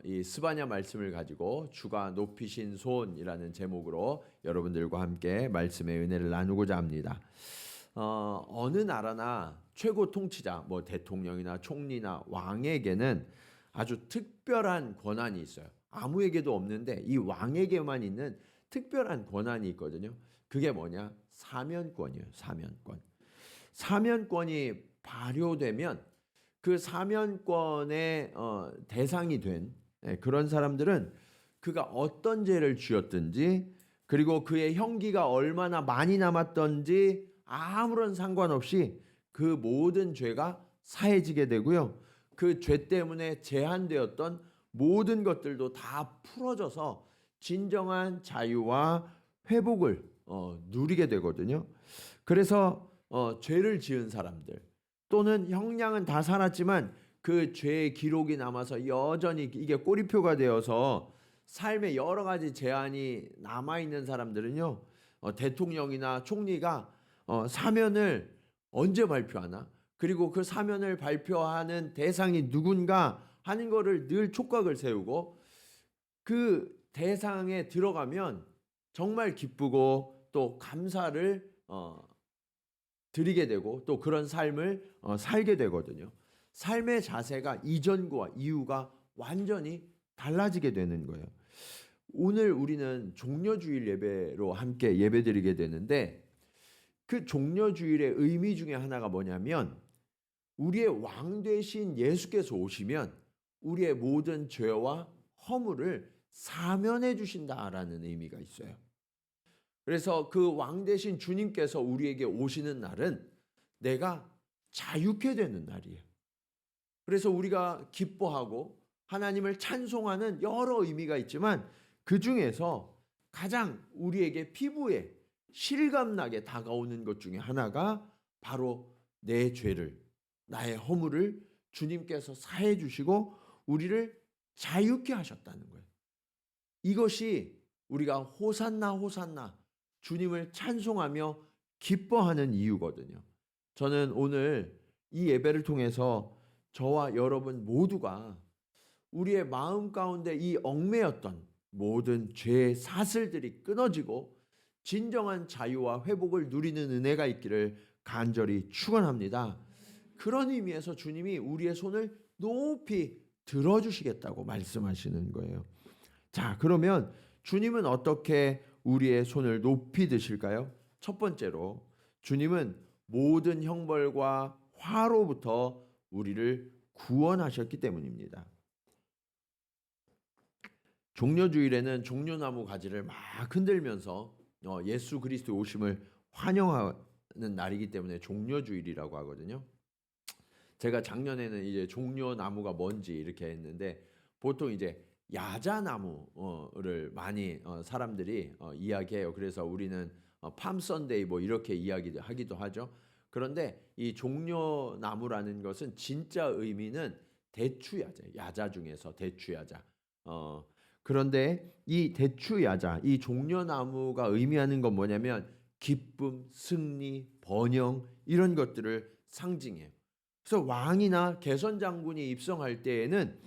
이 스바냐 말씀을 가지고 주가 높이신 손이라는 제목으로 여러분들과 함께 말씀의 은혜를 나누고자 합니다. 어느 나라나 최고 통치자, 뭐 대통령이나 총리나 왕에게는 아주 특별한 권한이 있어요. 아무에게도 없는데 이 왕에게만 있는 특별한 권한이 있거든요. 그게 뭐냐? 사면권이에요. 사면권. 사면권이 발효되면 그 사면권의 대상이 된 그런 사람들은 그가 어떤 죄를 지었든지 그리고 그의 형기가 얼마나 많이 남았던지 아무런 상관없이 그 모든 죄가 사해지게 되고요. 그 죄 때문에 제한되었던 모든 것들도 다 풀어져서 진정한 자유와 회복을 누리게 되거든요. 그래서 죄를 지은 사람들 또는 형량은 다 살았지만 그 죄의 기록이 남아서 여전히 이게 꼬리표가 되어서 삶에 여러 가지 제한이 남아있는 사람들은요, 대통령이나 총리가 사면을 언제 발표하나? 그리고 그 사면을 발표하는 대상이 누군가 하는 거를 늘 촉각을 세우고 그 대상에 들어가면 정말 기쁘고 또 감사를 드리게 되고 또 그런 삶을 살게 되거든요. 삶의 자세가 이전과 이후가 완전히 달라지게 되는 거예요. 오늘 우리는 종려주일 예배로 함께 예배드리게 되는데 그 종려주일의 의미 중에 하나가 뭐냐면 우리의 왕 되신 예수께서 오시면 우리의 모든 죄와 허물을 사면해 주신다라는 의미가 있어요. 그래서 그 왕 되신 주님께서 우리에게 오시는 날은 내가 자유케 되는 날이에요. 그래서 우리가 기뻐하고 하나님을 찬송하는 여러 의미가 있지만 그 중에서 가장 우리에게 피부에 실감나게 다가오는 것 중에 하나가 바로 내 죄를, 나의 허물을 주님께서 사해 주시고 우리를 자유케 하셨다는 거예요. 이것이 우리가 호산나 호산나 주님을 찬송하며 기뻐하는 이유거든요. 저는 오늘 이 예배를 통해서 저와 여러분 모두가 우리의 마음 가운데 이 얽매였던 모든 죄의 사슬들이 끊어지고 진정한 자유와 회복을 누리는 은혜가 있기를 간절히 축원합니다. 그런 의미에서 주님이 우리의 손을 높이 들어주시겠다고 말씀하시는 거예요. 자, 그러면 주님은 어떻게 우리의 손을 높이 드실까요? 첫 번째로 주님은 모든 형벌과 화로부터 우리를 구원하셨기 때문입니다. 종려주일에는 종려나무 가지를 막 흔들면서 예수 그리스도의 오심을 환영하는 날이기 때문에 종려주일이라고 하거든요. 제가 작년에는 이제 종려나무가 뭔지 이렇게 했는데 보통 이제 야자나무를 많이 사람들이 이야기해요. 그래서 우리는 팜 선데이 뭐 이렇게 이야기하기도 하죠. 그런데 이 종려나무라는 것은 진짜 의미는 대추야자, 야자 중에서 대추야자. 그런데 이 대추야자, 이 종려나무가 의미하는 건 뭐냐면 기쁨, 승리, 번영 이런 것들을 상징해요. 그래서 왕이나 개선 장군이 입성할 때에는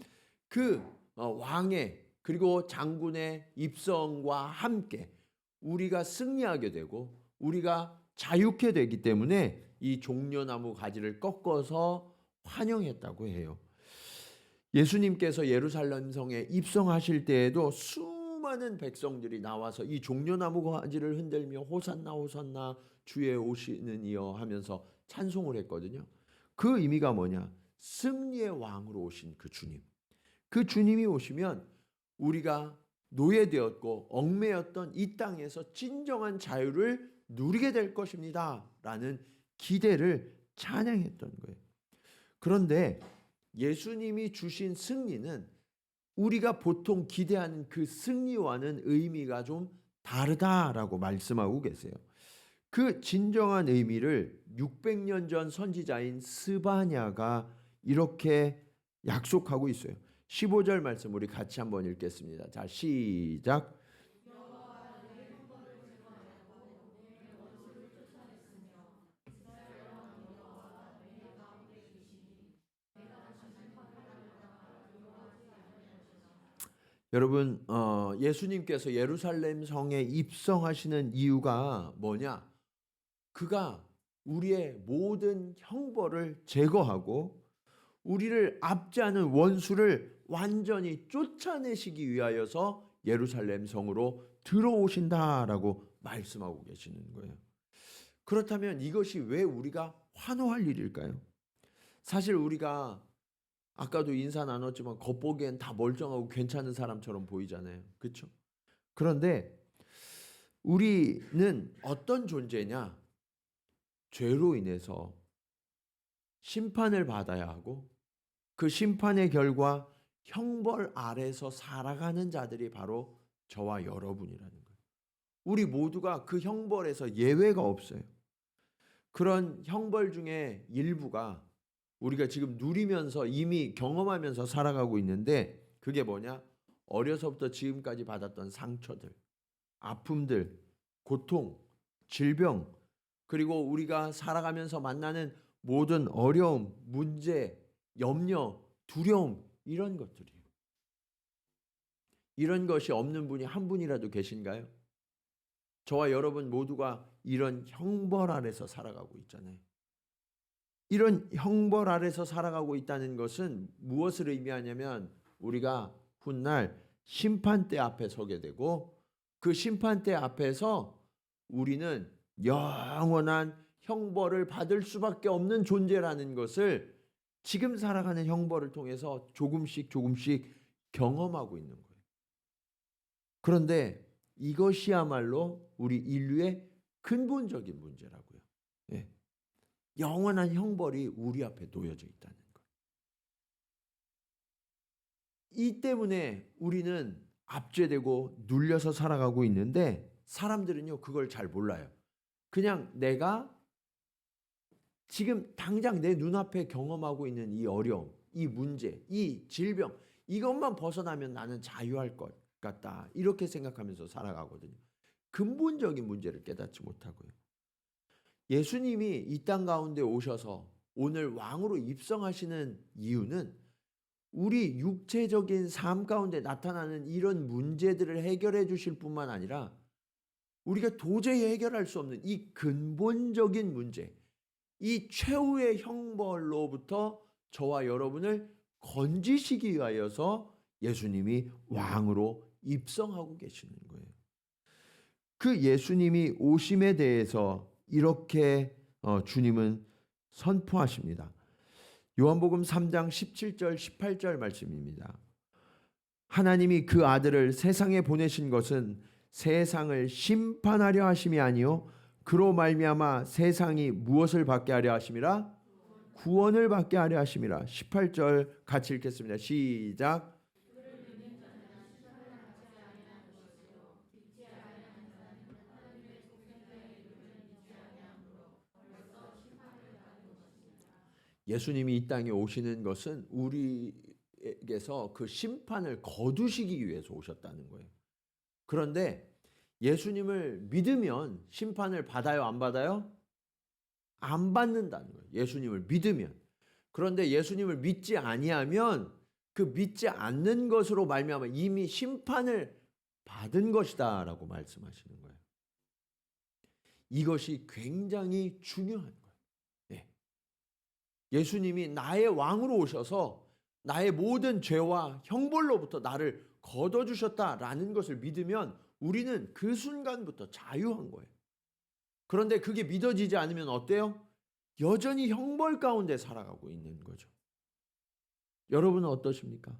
그 왕의 그리고 장군의 입성과 함께 우리가 승리하게 되고 우리가 자유케 되기 때문에 이 종려나무 가지를 꺾어서 환영했다고 해요. 예수님께서 예루살렘 성에 입성하실 때에도 수많은 백성들이 나와서 이 종려나무 가지를 흔들며 호산나 호산나 주의 오시는 이여 하면서 찬송을 했거든요. 그 의미가 뭐냐? 승리의 왕으로 오신 그 주님. 그 주님이 오시면 우리가 노예되었고 얽매였던 이 땅에서 진정한 자유를 누리게 될 것입니다. 라는 기대를 찬양했던 거예요. 그런데 예수님이 주신 승리는 우리가 보통 기대하는 그 승리와는 의미가 좀 다르다라고 말씀하고 계세요. 그 진정한 의미를 600년 전 선지자인 스바냐가 이렇게 약속하고 있어요. 15절 말씀 우리 같이 한번 읽겠습니다. 자, 시작. 여러분, 예수님께서 예루살렘 성에 입성하시는 이유가 뭐냐? 그가 우리의 모든 형벌을 제거하고 우리를 압제하는 원수를 완전히 쫓아내시기 위하여서 예루살렘 성으로 들어오신다라고 말씀하고 계시는 거예요. 그렇다면 이것이 왜 우리가 환호할 일일까요? 사실 우리가 아까도 인사 나눴지만 겉보기엔 다 멀쩡하고 괜찮은 사람처럼 보이잖아요. 그렇죠? 그런데 우리는 어떤 존재냐? 죄로 인해서 심판을 받아야 하고 그 심판의 결과 형벌 아래서 살아가는 자들이 바로 저와 여러분이라는 거예요. 우리 모두가 그 형벌에서 예외가 없어요. 그런 형벌 중에 일부가 우리가 지금 누리면서 이미 경험하면서 살아가고 있는데 그게 뭐냐? 어려서부터 지금까지 받았던 상처들, 아픔들, 고통, 질병, 그리고 우리가 살아가면서 만나는 모든 어려움, 문제, 염려, 두려움 이런 것들이에요. 이런 것이 없는 분이 한 분이라도 계신가요? 저와 여러분 모두가 이런 형벌 아래서 살아가고 있잖아요. 이런 형벌 아래서 살아가고 있다는 것은 무엇을 의미하냐면 우리가 훗날 심판대 앞에 서게 되고 그 심판대 앞에서 우리는 영원한 형벌을 받을 수밖에 없는 존재라는 것을 지금 살아가는 형벌을 통해서 조금씩 경험하고 있는 거예요. 그런데 이것이야말로 우리 인류의 근본적인 문제라고요. 예. 영원한 형벌이 우리 앞에 놓여져 있다는 거예요. 이 때문에 우리는 압제되고 눌려서 살아가고 있는데 사람들은요 그걸 잘 몰라요. 그냥 내가 지금 당장 내 눈앞에 경험하고 있는 이 어려움, 이 문제, 이 질병 이것만 벗어나면 나는 자유할 것 같다 이렇게 생각하면서 살아가거든요. 근본적인 문제를 깨닫지 못하고요. 예수님이 이 땅 가운데 오셔서 오늘 왕으로 입성하시는 이유는 우리 육체적인 삶 가운데 나타나는 이런 문제들을 해결해 주실 뿐만 아니라 우리가 도저히 해결할 수 없는 이 근본적인 문제, 이 최후의 형벌로부터 저와 여러분을 건지시기 위하여서 예수님이 왕으로 입성하고 계시는 거예요. 그 예수님이 오심에 대해서 이렇게 주님은 선포하십니다. 요한복음 3장 17절 18절 말씀입니다. 하나님이 그 아들을 세상에 보내신 것은 세상을 심판하려 하심이 아니요 그로 말미암아 세상이 무엇을 받게 하려 하심이라? 구원을 받게 하려 하심이라. 18절 같이 읽겠습니다. 시작. 예수님이 이 땅에 오시는 것은 우리에게서 그 심판을 거두시기 위해서 오셨다는 거예요. 그런데 예수님을 믿으면 심판을 받아요, 안 받아요? 안 받는다는 거예요. 예수님을 믿으면. 그런데 예수님을 믿지 아니하면 그 믿지 않는 것으로 말미암아 이미 심판을 받은 것이다라고 말씀하시는 거예요. 이것이 굉장히 중요한 거예요. 네. 예수님이 나의 왕으로 오셔서 나의 모든 죄와 형벌로부터 나를 걷어주셨다라는 것을 믿으면 우리는 그 순간부터 자유한 거예요. 그런데 그게 믿어지지 않으면 어때요? 여전히 형벌 가운데 살아가고 있는 거죠. 여러분은 어떠십니까?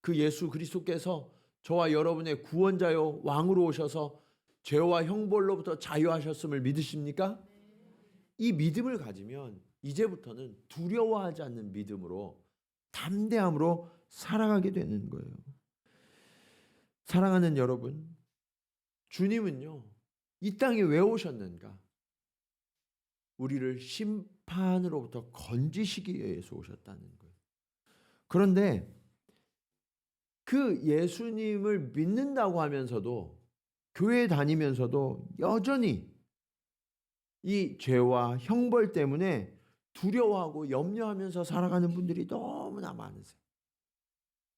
그 예수 그리스도께서 저와 여러분의 구원자요 왕으로 오셔서 죄와 형벌로부터 자유하셨음을 믿으십니까? 이 믿음을 가지면 이제부터는 두려워하지 않는 믿음으로 담대함으로 살아가게 되는 거예요. 사랑하는 여러분, 주님은요 이 땅에 왜 오셨는가? 우리를 심판으로부터 건지시기 위해서 오셨다는 거예요. 그런데 그 예수님을 믿는다고 하면서도 교회 다니면서도 여전히 이 죄와 형벌 때문에 두려워하고 염려하면서 살아가는 분들이 너무나 많으세요.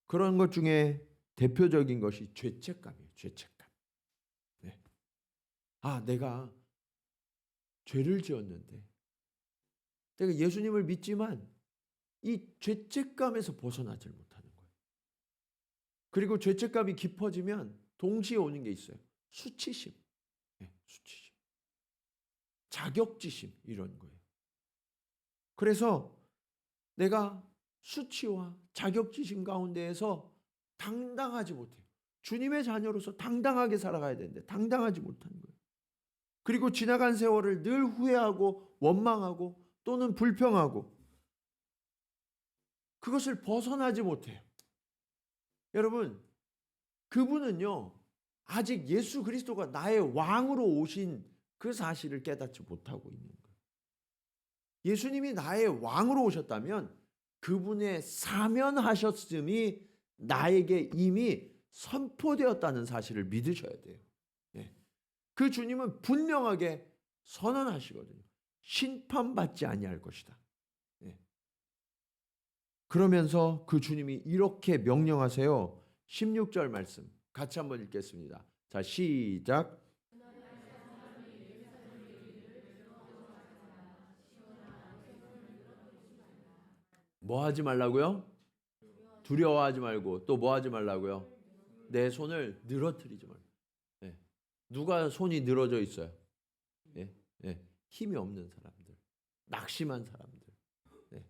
그런 것 중에 대표적인 것이 죄책감이에요. 죄책감. 네. 아, 내가 죄를 지었는데, 내가 예수님을 믿지만 이 죄책감에서 벗어나질 못하는 거예요. 그리고 죄책감이 깊어지면 동시에 오는 게 있어요. 수치심. 네, 수치심. 자격지심 이런 거예요. 그래서 내가 수치와 자격지심 가운데에서 당당하지 못해요. 주님의 자녀로서 당당하게 살아가야 되는데 당당하지 못하는 거예요. 그리고 지나간 세월을 늘 후회하고 원망하고 또는 불평하고 그것을 벗어나지 못해요. 여러분, 그분은요, 아직 예수 그리스도가 나의 왕으로 오신 그 사실을 깨닫지 못하고 있는 거예요. 예수님이 나의 왕으로 오셨다면 그분의 사면하셨음이 나에게 이미 선포되었다는 사실을 믿으셔야 돼요. 예. 그 주님은 분명하게 선언하시거든요. 심판받지 아니할 것이다. 예. 그러면서 그 주님이 이렇게 명령하세요. 16절 말씀 같이 한번 읽겠습니다. 자, 시작. 뭐 하지 말라고요? 두려워하지 말고 또 뭐 하지 말라고요? 내 손을 늘어뜨리지 말고. 예. 누가 손이 늘어져 있어요? 예. 예. 힘이 없는 사람들, 낙심한 사람들, 예.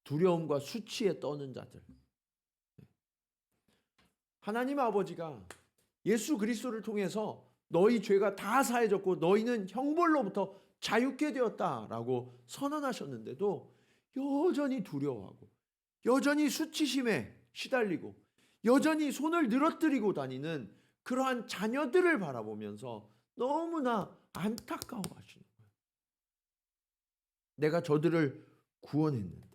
두려움과 수치에 떠는 자들. 예. 하나님 아버지가 예수 그리스도를 통해서 너희 죄가 다 사해졌고 너희는 형벌로부터 자유케 되었다라고 선언하셨는데도 여전히 두려워하고 여전히 수치심에 시달리고 여전히 손을 늘어뜨리고 다니는 그러한 자녀들을 바라보면서 너무나 안타까워하시는 거예요. 내가 저들을 구원했는데,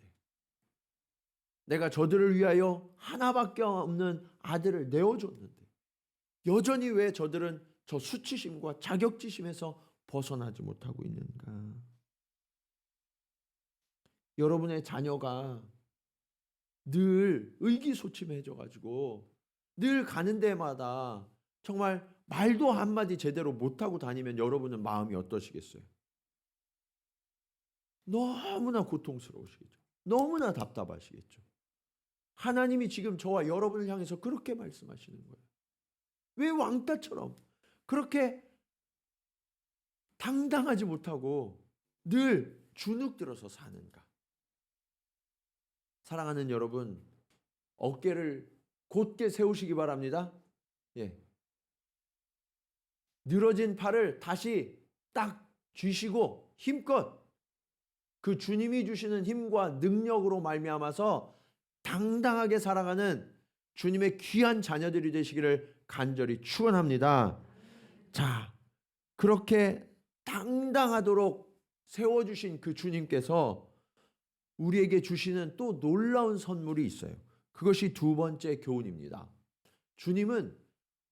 내가 저들을 위하여 하나밖에 없는 아들을 내어줬는데 여전히 왜 저들은 저 수치심과 자격지심에서 벗어나지 못하고 있는가? 여러분의 자녀가 늘 의기소침해져가지고 늘 가는 데마다 정말 말도 한마디 제대로 못하고 다니면 여러분은 마음이 어떠시겠어요? 너무나 고통스러우시겠죠. 너무나 답답하시겠죠. 하나님이 지금 저와 여러분을 향해서 그렇게 말씀하시는 거예요. 왜 왕따처럼 그렇게 당당하지 못하고 늘 주눅들어서 사는가? 사랑하는 여러분, 어깨를 곧게 세우시기 바랍니다. 예. 늘어진 팔을 다시 딱 쥐시고 힘껏 그 주님이 주시는 힘과 능력으로 말미암아서 당당하게 살아가는 주님의 귀한 자녀들이 되시기를 간절히 축원합니다. 자, 그렇게 당당하도록 세워주신 그 주님께서 우리에게 주시는 또 놀라운 선물이 있어요. 그것이 두 번째 교훈입니다. 주님은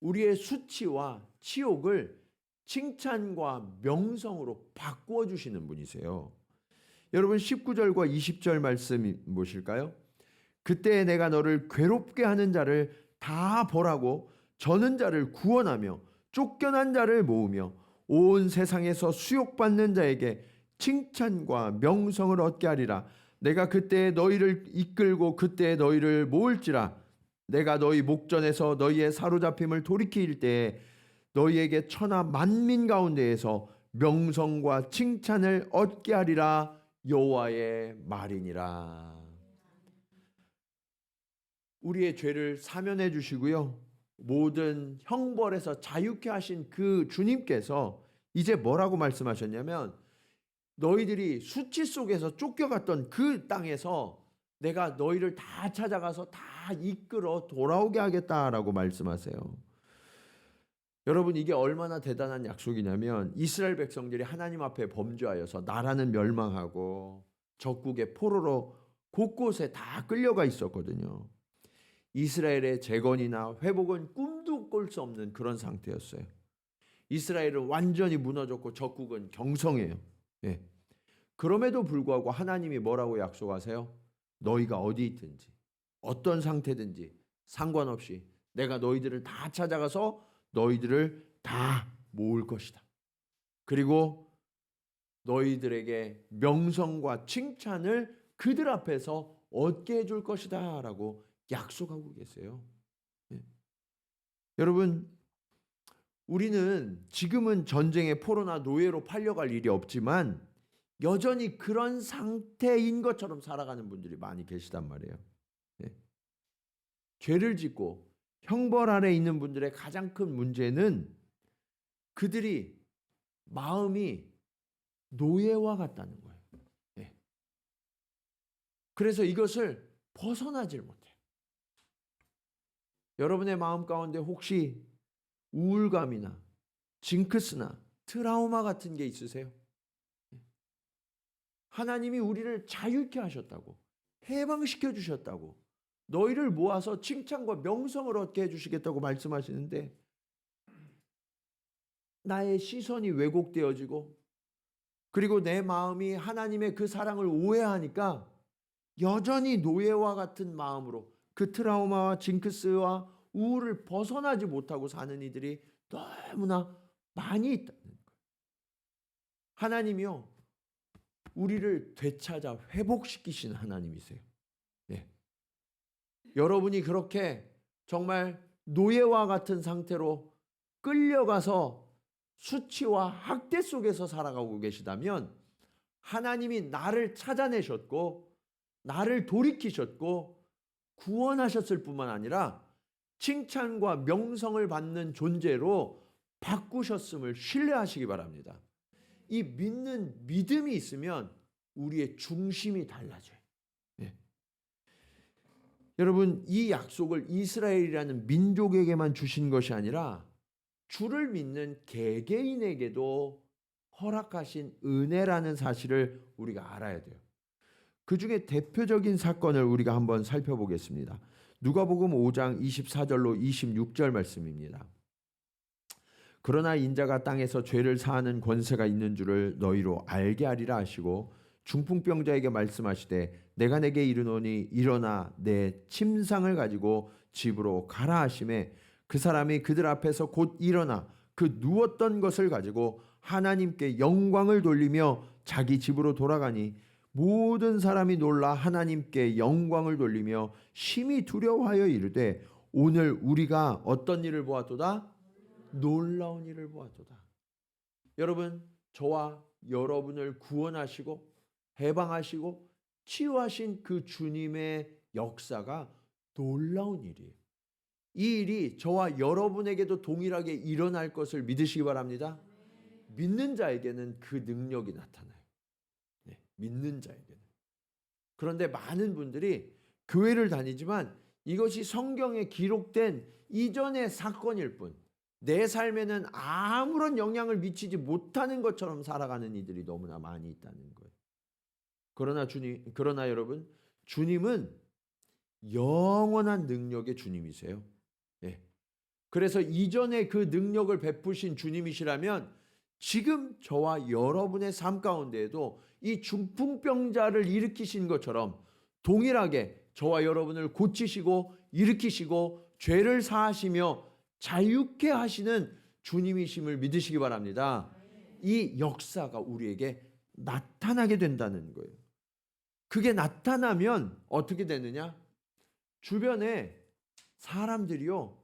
우리의 수치와 치욕을 칭찬과 명성으로 바꾸어 주시는 분이세요. 여러분 19절과 20절 말씀 보실까요? 그때 내가 너를 괴롭게 하는 자를 다 벌하고 저는 자를 구원하며 쫓겨난 자를 모으며 온 세상에서 수욕받는 자에게 칭찬과 명성을 얻게 하리라. 내가 그때 너희를 이끌고 그때 너희를 모을지라. 내가 너희 목전에서 너희의 사로잡힘을 돌이킬 때에 너희에게 천하 만민 가운데에서 명성과 칭찬을 얻게 하리라. 여호와의 말이니라. 우리의 죄를 사면해 주시고요, 모든 형벌에서 자유케 하신 그 주님께서 이제 뭐라고 말씀하셨냐면, 너희들이 수치 속에서 쫓겨갔던 그 땅에서 내가 너희를 다 찾아가서 다 이끌어 돌아오게 하겠다라고 말씀하세요. 여러분, 이게 얼마나 대단한 약속이냐면, 이스라엘 백성들이 하나님 앞에 범죄하여서 나라는 멸망하고 적국의 포로로 곳곳에 다 끌려가 있었거든요. 이스라엘의 재건이나 회복은 꿈도 꿀 수 없는 그런 상태였어요. 이스라엘은 완전히 무너졌고 적국은 경성해요. 예. 그럼에도 불구하고 하나님이 뭐라고 약속하세요? 너희가 어디 있든지 어떤 상태든지 상관없이 내가 너희들을 다 찾아가서 너희들을 다 모을 것이다. 그리고 너희들에게 명성과 칭찬을 그들 앞에서 얻게 해줄 것이다 라고 약속하고 계세요. 여러분, 우리는 지금은 전쟁의 포로나 노예로 팔려갈 일이 없지만 여전히 그런 상태인 것처럼 살아가는 분들이 많이 계시단 말이에요. 죄를 짓고 형벌 아래 있는 분들의 가장 큰 문제는 그들이 마음이 노예와 같다는 거예요. 그래서 이것을 벗어나질 못해요. 여러분의 마음 가운데 혹시 우울감이나 징크스나 트라우마 같은 게 있으세요? 하나님이 우리를 자유케 하셨다고, 해방시켜 주셨다고, 너희를 모아서 칭찬과 명성을 얻게 해주시겠다고 말씀하시는데 나의 시선이 왜곡되어지고 그리고 내 마음이 하나님의 그 사랑을 오해하니까 여전히 노예와 같은 마음으로 그 트라우마와 징크스와 우울을 벗어나지 못하고 사는 이들이 너무나 많이 있다는 거예요. 하나님이요, 우리를 되찾아 회복시키신 하나님이세요. 여러분이 그렇게 정말 노예와 같은 상태로 끌려가서 수치와 학대 속에서 살아가고 계시다면 하나님이 나를 찾아내셨고 나를 돌이키셨고 구원하셨을 뿐만 아니라 칭찬과 명성을 받는 존재로 바꾸셨음을 신뢰하시기 바랍니다. 이 믿는 믿음이 있으면 우리의 중심이 달라져요. 여러분, 이 약속을 이스라엘이라는 민족에게만 주신 것이 아니라 주를 믿는 개개인에게도 허락하신 은혜라는 사실을 우리가 알아야 돼요. 그 중에 대표적인 사건을 우리가 한번 살펴보겠습니다. 누가복음 5장 24절로 26절 말씀입니다. 그러나 인자가 땅에서 죄를 사하는 권세가 있는 줄을 너희로 알게 하리라 하시고 중풍병자에게 말씀하시되 내가 내게 이르노니 일어나 내 침상을 가지고 집으로 가라 하시매 그 사람이 그들 앞에서 곧 일어나 그 누웠던 것을 가지고 하나님께 영광을 돌리며 자기 집으로 돌아가니 모든 사람이 놀라 하나님께 영광을 돌리며 심히 두려워하여 이르되 오늘 우리가 어떤 일을 보았도다? 놀라운 일을 보았도다. 여러분, 저와 여러분을 구원하시고 해방하시고 치유하신 그 주님의 역사가 놀라운 일이에요. 이 일이 저와 여러분에게도 동일하게 일어날 것을 믿으시기 바랍니다. 믿는 자에게는 그 능력이 나타나요. 믿는 자에게는. 그런데 많은 분들이 교회를 다니지만 이것이 성경에 기록된 이전의 사건일 뿐 내 삶에는 아무런 영향을 미치지 못하는 것처럼 살아가는 이들이 너무나 많이 있다는 거예요. 그러나 여러분, 주님은 영원한 능력의 주님이세요. 그래서 이전에 그 능력을 베푸신 주님이시라면 지금 저와 여러분의 삶 가운데에도 이 중풍병자를 일으키신 것처럼 동일하게 저와 여러분을 고치시고 일으키시고 죄를 사하시며 자유케 하시는 주님이심을 믿으시기 바랍니다. 이 역사가 우리에게 나타나게 된다는 거예요. 그게 나타나면 어떻게 되느냐? 주변에 사람들이요,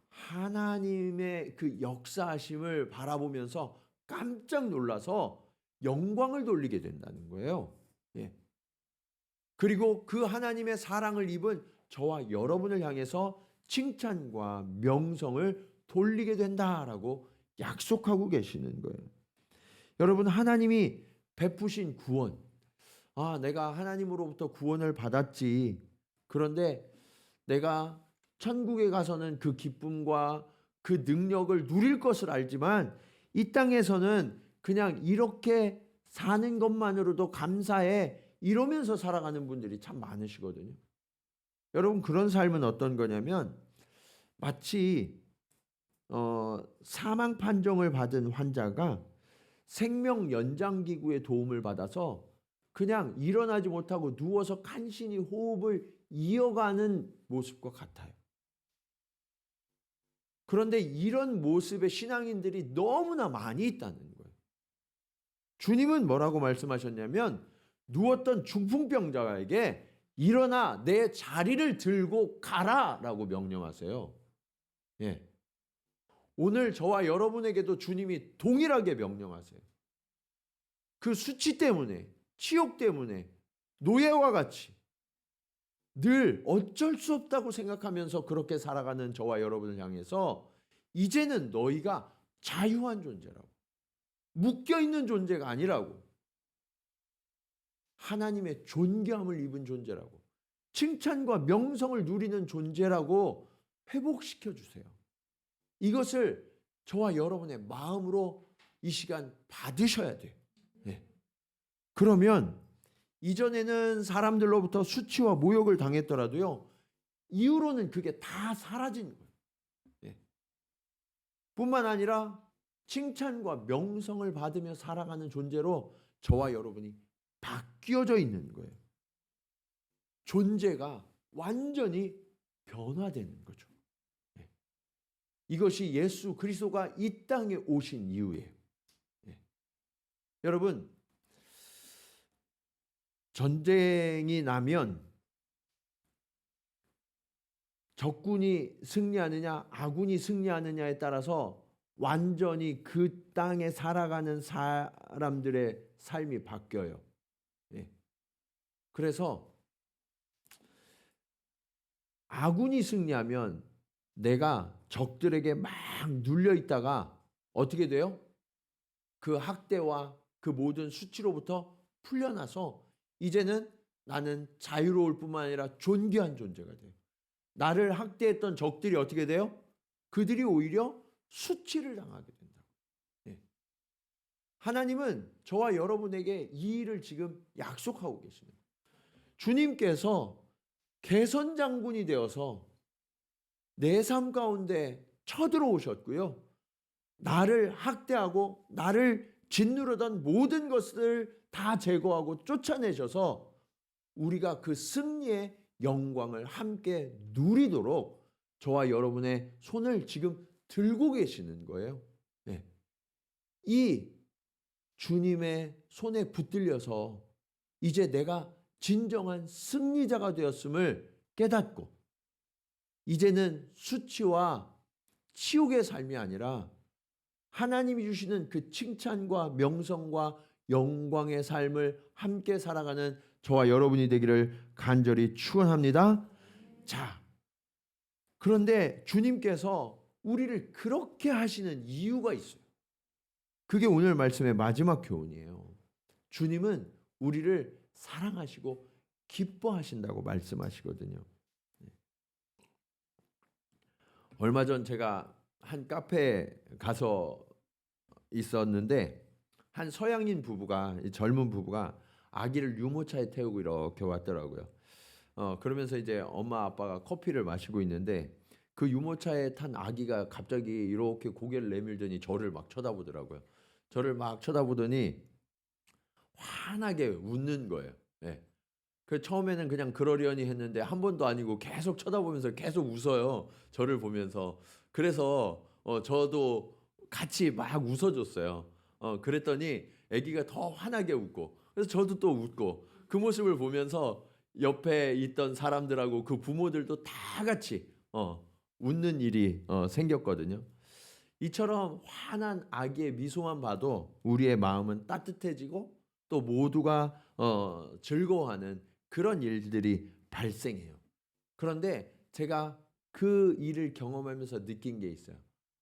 하나님의 그 역사하심을 바라보면서 깜짝 놀라서 영광을 돌리게 된다는 거예요. 그리고 그 하나님의 사랑을 입은 저와 여러분을 향해서 칭찬과 명성을 돌리게 된다라고 약속하고 계시는 거예요. 여러분, 하나님이 베푸신 구원, 내가 하나님으로부터 구원을 받았지. 그런데 내가 천국에 가서는 그 기쁨과 그 능력을 누릴 것을 알지만 이 땅에서는 그냥 이렇게 사는 것만으로도 감사해 이러면서 살아가는 분들이 참 많으시거든요. 여러분, 그런 삶은 어떤 거냐면 마치 사망 판정을 받은 환자가 생명 연장 기구의 도움을 받아서 그냥 일어나지 못하고 누워서 간신히 호흡을 이어가는 모습과 같아요. 그런데 이런 모습의 신앙인들이 너무나 많이 있다는 거예요. 주님은 뭐라고 말씀하셨냐면 누웠던 중풍병자에게 일어나 내 자리를 들고 가라라고 명령하세요. 예. 오늘 저와 여러분에게도 주님이 동일하게 명령하세요. 그 수치 때문에, 치욕 때문에, 노예와 같이 늘 어쩔 수 없다고 생각하면서 그렇게 살아가는 저와 여러분을 향해서 이제는 너희가 자유한 존재라고, 묶여있는 존재가 아니라고, 하나님의 존귀함을 입은 존재라고, 칭찬과 명성을 누리는 존재라고 회복시켜 주세요. 이것을 저와 여러분의 마음으로 이 시간 받으셔야 돼요. 네. 그러면 이전에는 사람들로부터 수치와 모욕을 당했더라도요, 이후로는 그게 다 사라진 거예요. 네. 뿐만 아니라 칭찬과 명성을 받으며 살아가는 존재로 저와 여러분이 바뀌어져 있는 거예요. 존재가 완전히 변화되는 거죠. 네. 이것이 예수 그리스도가 이 땅에 오신 이유예요. 네. 여러분, 전쟁이 나면 적군이 승리하느냐 아군이 승리하느냐에 따라서 완전히 그 땅에 살아가는 사람들의 삶이 바뀌어요. 예. 그래서 아군이 승리하면 내가 적들에게 막 눌려 있다가 어떻게 돼요? 그 학대와 그 모든 수치로부터 풀려나서 이제는 나는 자유로울 뿐만 아니라 존귀한 존재가 돼요. 나를 학대했던 적들이 어떻게 돼요? 그들이 오히려 수치를 당하게 된다고. 네. 하나님은 저와 여러분에게 이 일을 지금 약속하고 계십니다. 주님께서 개선 장군이 되어서 내 삶 가운데 쳐들어오셨고요. 나를 학대하고 나를 짓누르던 모든 것을 다 제거하고 쫓아내셔서 우리가 그 승리의 영광을 함께 누리도록 저와 여러분의 손을 지금 들고 계시는 거예요. 네. 이 주님의 손에 붙들려서 이제 내가 진정한 승리자가 되었음을 깨닫고 이제는 수치와 치욕의 삶이 아니라 하나님이 주시는 그 칭찬과 명성과 영광의 삶을 함께 살아가는 저와 여러분이 되기를 간절히 축원합니다. 자, 그런데 주님께서 우리를 그렇게 하시는 이유가 있어요. 그게 오늘 말씀의 마지막 교훈이에요. 주님은 우리를 사랑하시고 기뻐하신다고 말씀하시거든요. 얼마 전 제가 한 카페에 가서 있었는데 한 서양인 부부가, 젊은 부부가 아기를 유모차에 태우고 이렇게 왔더라고요. 그러면서 이제 엄마 아빠가 커피를 마시고 있는데 그 유모차에 탄 아기가 갑자기 이렇게 고개를 내밀더니 저를 막 쳐다보더라고요. 저를 막 쳐다보더니 환하게 웃는 거예요. 네. 그 처음에는 그냥 그러려니 했는데 한 번도 아니고 계속 쳐다보면서 계속 웃어요. 저를 보면서. 그래서 저도 같이 막 웃어줬어요. 그랬더니 아기가 더 환하게 웃고 그래서 저도 또 웃고 그 모습을 보면서 옆에 있던 사람들하고 그 부모들도 다 같이 웃는 일이 생겼거든요. 이처럼 환한 아기의 미소만 봐도 우리의 마음은 따뜻해지고 또 모두가 즐거워하는 그런 일들이 발생해요. 그런데 제가 그 일을 경험하면서 느낀 게 있어요.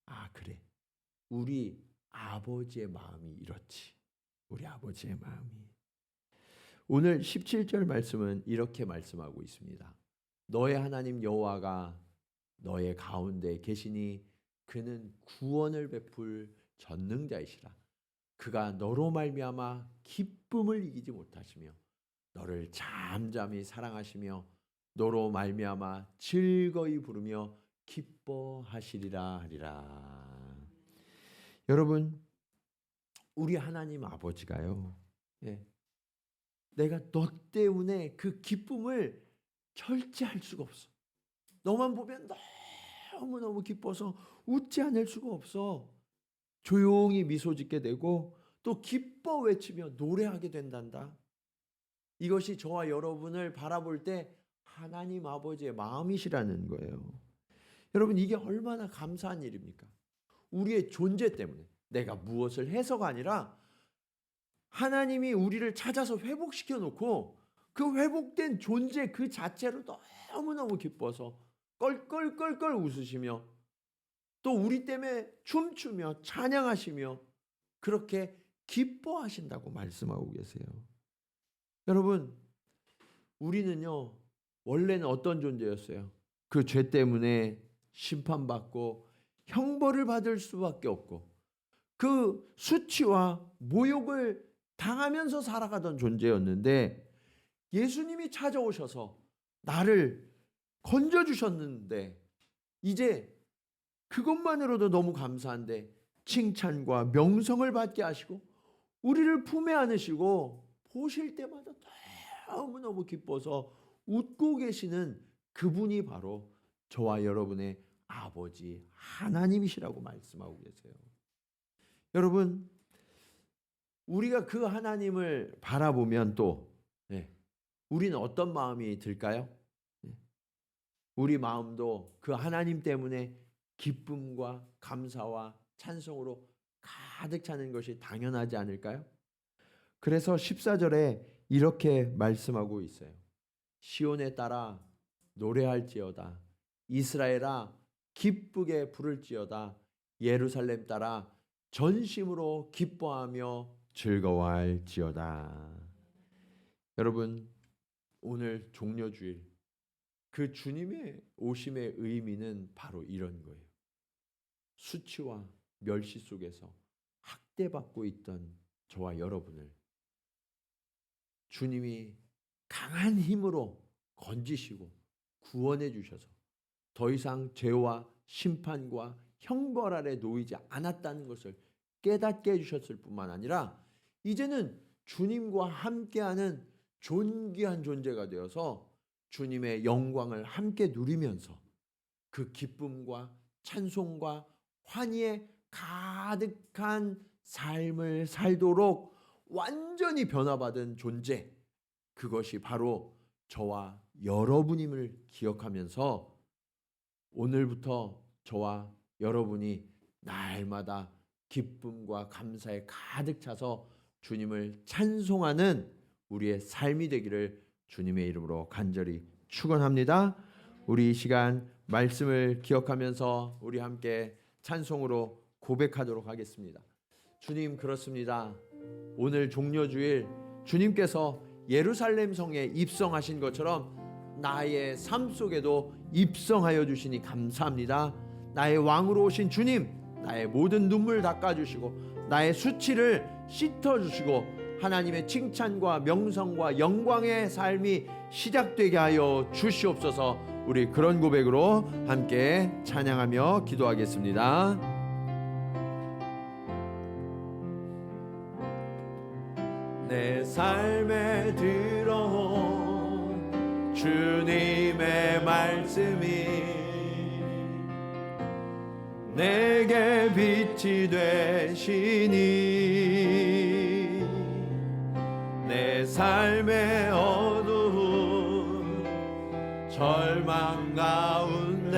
아, 그래. 우리 아버지의 마음이 이렇지. 우리 아버지의 마음이. 오늘 17절 말씀은 이렇게 말씀하고 있습니다. 너의 하나님 여호와가 너의 가운데 계시니 그는 구원을 베풀 전능자이시라. 그가 너로 말미암아 기쁨을 이기지 못하시며 너를 잠잠히 사랑하시며 너로 말미암아 즐거이 부르며 기뻐하시리라 하리라. 여러분, 우리 하나님 아버지가요. 예. 내가 너 때문에 그 기쁨을 절제할 수가 없어. 너만 보면 너무너무 기뻐서 웃지 않을 수가 없어. 조용히 미소 짓게 되고 또 기뻐 외치며 노래하게 된단다. 이것이 저와 여러분을 바라볼 때 하나님 아버지의 마음이시라는 거예요. 여러분, 이게 얼마나 감사한 일입니까? 우리의 존재 때문에, 내가 무엇을 해서가 아니라 하나님이 우리를 찾아서 회복시켜 놓고 그 회복된 존재 그 자체로 너무너무 기뻐서 껄껄껄껄 웃으시며 또 우리 때문에 춤추며 찬양하시며 그렇게 기뻐하신다고 말씀하고 계세요. 여러분, 우리는요, 원래는 어떤 존재였어요? 그 죄 때문에 심판받고 형벌을 받을 수밖에 없고 그 수치와 모욕을 당하면서 살아가던 존재였는데 예수님이 찾아오셔서 나를 건져주셨는데 이제 그것만으로도 너무 감사한데 칭찬과 명성을 받게 하시고 우리를 품에 안으시고 보실 때마다 너무너무 기뻐서 웃고 계시는 그분이 바로 저와 여러분의 아버지 하나님이시라고 말씀하고 계세요. 여러분, 우리가 그 하나님을 바라보면 또 우리는 어떤 마음이 들까요? 우리 마음도 그 하나님 때문에 기쁨과 감사와 찬송으로 가득 차는 것이 당연하지 않을까요? 그래서 14절에 이렇게 말씀하고 있어요. 시온에 따라 노래할지어다. 이스라엘아 기쁘게 부를지어다. 예루살렘 따라 전심으로 기뻐하며 즐거워할지어다. 여러분, 오늘 종려주일 그 주님의 오심의 의미는 바로 이런 거예요. 수치와 멸시 속에서 학대받고 있던 저와 여러분을 주님이 강한 힘으로 건지시고 구원해 주셔서 더 이상 죄와 심판과 형벌 아래 놓이지 않았다는 것을 깨닫게 해주셨을 뿐만 아니라 이제는 주님과 함께하는 존귀한 존재가 되어서 주님의 영광을 함께 누리면서 그 기쁨과 찬송과 환희에 가득한 삶을 살도록 완전히 변화받은 존재, 그것이 바로 저와 여러분임을 기억하면서 오늘부터 저와 여러분이 날마다 기쁨과 감사에 가득 차서 주님을 찬송하는 우리의 삶이 되기를 주님의 이름으로 간절히 축원합니다. 우리 이 시간 말씀을 기억하면서 우리 함께 찬송으로 고백하도록 하겠습니다. 주님, 그렇습니다. 오늘 종려주일 주님께서 예루살렘 성에 입성하신 것처럼 나의 삶 속에도 입성하여 주시니 감사합니다. 나의 왕으로 오신 주님, 나의 모든 눈물 닦아주시고 나의 수치를 씻어주시고 하나님의 칭찬과 명성과 영광의 삶이 시작되게 하여 주시옵소서. 우리 그런 고백으로 함께 찬양하며 기도하겠습니다. 내 삶에 들어온 주님의 말씀이 내게 빛이 되시니 내 삶의 어두운 절망 가운데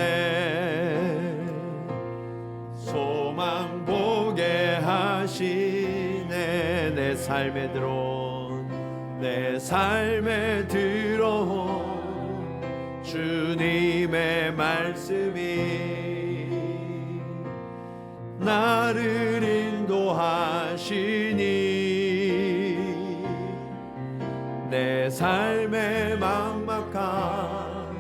소망 보게 하시네. 내 삶에 들어온 주님의 말씀이 나를 인도하시니 내 삶의 막막한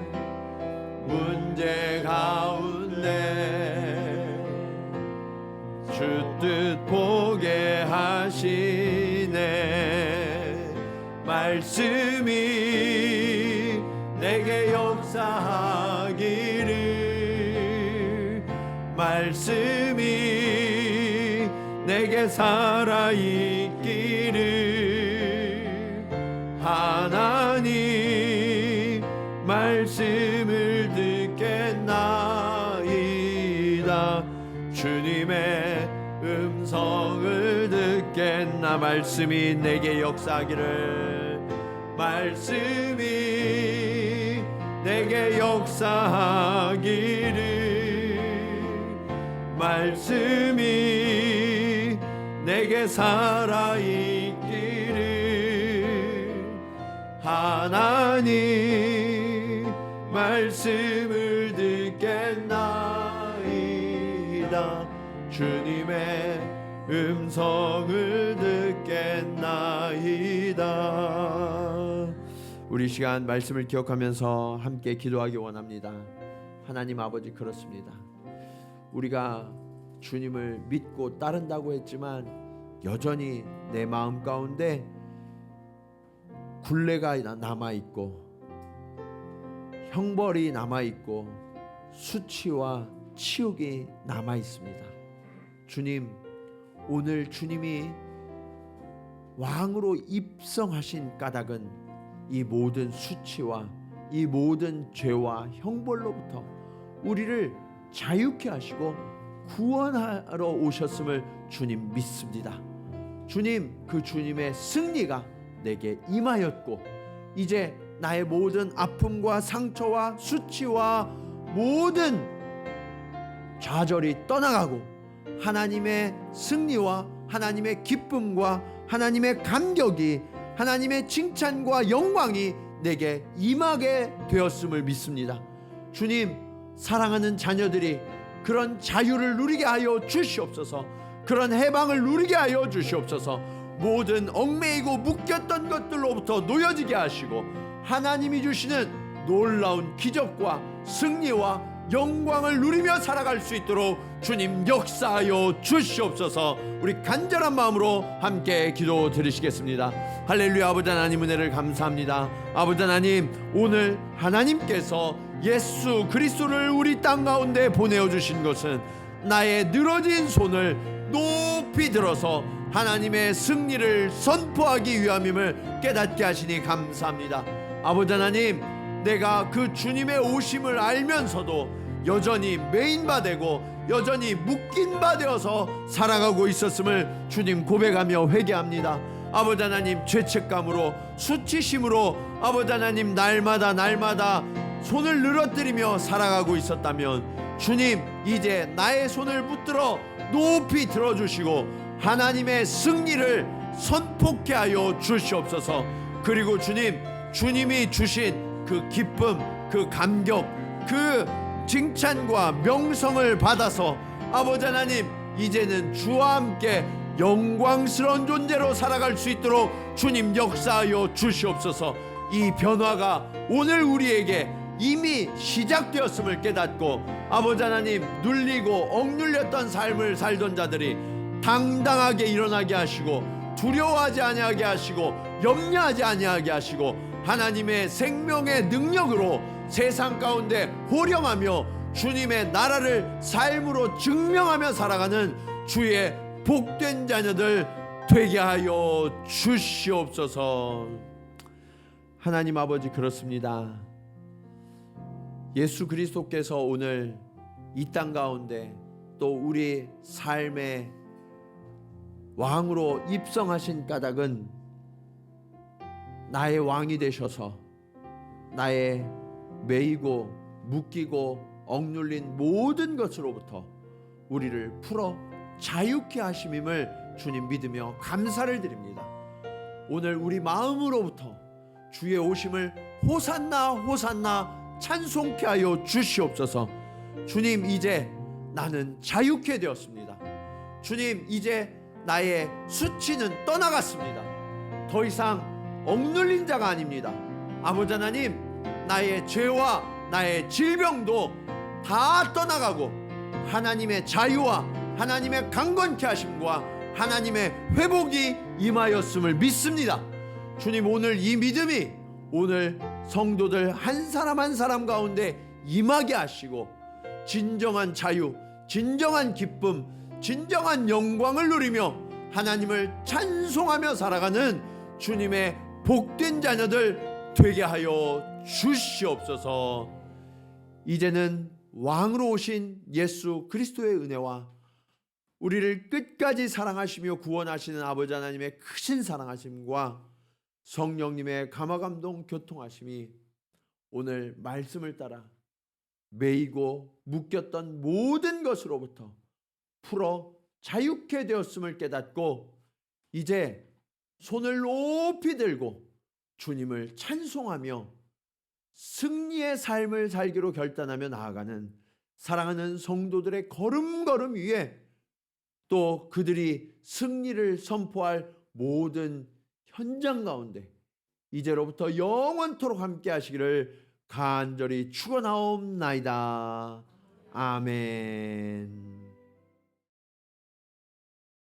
문제 가운데 주 뜻 보게 하시네. 말씀이 내게 역사하기를, 말씀이 내게 살아있기를, 하나님 말씀 주님의 음성을 듣겠나. 말씀이 내게 역사하기를, 말씀이 내게 역사하기를, 말씀이 내게 살아있기를. 하나님 말씀을 듣겠나이다. 주님의 음성을 듣겠나이다. 우리 시간 말씀을 기억하면서 함께 기도하기 원합니다. 하나님 아버지, 그렇습니다. 우리가 주님을 믿고 따른다고 했지만 여전히 내 마음 가운데 굴레가 남아있고 형벌이 남아있고 수치와 치욕이 남아있습니다. 주님, 오늘 주님이 왕으로 입성하신 까닭은 이 모든 수치와 이 모든 죄와 형벌로부터 우리를 자유케 하시고 구원하러 오셨음을 주님 믿습니다. 주님, 그 주님의 승리가 내게 임하였고 이제 나의 모든 아픔과 상처와 수치와 모든 좌절이 떠나가고 하나님의 승리와 하나님의 기쁨과 하나님의 감격이, 하나님의 칭찬과 영광이 내게 임하게 되었음을 믿습니다. 주님, 사랑하는 자녀들이 그런 자유를 누리게 하여 주시옵소서. 그런 해방을 누리게 하여 주시옵소서. 모든 얽매이고 묶였던 것들로부터 놓여지게 하시고 하나님이 주시는 놀라운 기적과 승리와 영광을 누리며 살아갈 수 있도록 주님 역사하여 주시옵소서. 우리 간절한 마음으로 함께 기도 드리시겠습니다. 할렐루야. 아버지 하나님, 은혜를 감사합니다. 아버지 하나님, 오늘 하나님께서 예수 그리스도를 우리 땅 가운데 보내어 주신 것은 나의 늘어진 손을 높이 들어서 하나님의 승리를 선포하기 위함임을 깨닫게 하시니 감사합니다. 아버지 하나님, 내가 그 주님의 오심을 알면서도 여전히 매인 바 되고 여전히 묶인 바 되어서 살아가고 있었음을 주님 고백하며 회개합니다. 아버지 하나님, 죄책감으로 수치심으로 아버지 하나님 날마다 손을 늘어뜨리며 살아가고 있었다면 주님, 이제 나의 손을 붙들어 높이 들어주시고 하나님의 승리를 선포케 하여 주시옵소서. 그리고 주님, 주님이 주신 그 기쁨, 그 감격, 그 칭찬과 명성을 받아서 아버지 하나님, 이제는 주와 함께 영광스러운 존재로 살아갈 수 있도록 주님 역사하여 주시옵소서. 이 변화가 오늘 우리에게 이미 시작되었음을 깨닫고 아버지 하나님, 눌리고 억눌렸던 삶을 살던 자들이 당당하게 일어나게 하시고 두려워하지 아니하게 하시고 염려하지 아니하게 하시고 하나님의 생명의 능력으로 세상 가운데 호령하며 주님의 나라를 삶으로 증명하며 살아가는 주의 복된 자녀들 되게 하여 주시옵소서. 하나님 아버지, 그렇습니다. 예수 그리스도께서 오늘 이 땅 가운데 또 우리 삶의 왕으로 입성하신 까닭은 나의 왕이 되셔서 나의 매이고 묶이고 억눌린 모든 것으로부터 우리를 풀어 자유케 하심임을 주님 믿으며 감사를 드립니다. 오늘 우리 마음으로부터 주의 오심을 호산나 호산나 찬송케 하여 주시옵소서. 주님, 이제 나는 자유케 되었습니다. 주님, 이제 나의 수치는 떠나갔습니다. 더 이상 억눌린 자가 아닙니다. 아버지 하나님, 나의 죄와 나의 질병도 다 떠나가고 하나님의 자유와 하나님의 강건케 하심과 하나님의 회복이 임하였음을 믿습니다. 주님, 오늘 이 믿음이 오늘 성도들 한 사람 한 사람 가운데 임하게 하시고 진정한 자유, 진정한 기쁨, 진정한 영광을 누리며 하나님을 찬송하며 살아가는 주님의 복된 자녀들 되게 하여 주시옵소서. 이제는 왕으로 오신 예수 그리스도의 은혜와 우리를 끝까지 사랑하시며 구원하시는 아버지 하나님의 크신 사랑하심과 성령님의 감화감동 교통하심이 오늘 말씀을 따라 매이고 묶였던 모든 것으로부터 풀어 자유케 되었음을 깨닫고 이제 손을 높이 들고 주님을 찬송하며 승리의 삶을 살기로 결단하며 나아가는 사랑하는 성도들의 걸음걸음 위에 또 그들이 승리를 선포할 모든 현장 가운데 이제로부터 영원토록 함께 하시기를 간절히 축원하옵나이다. 아멘.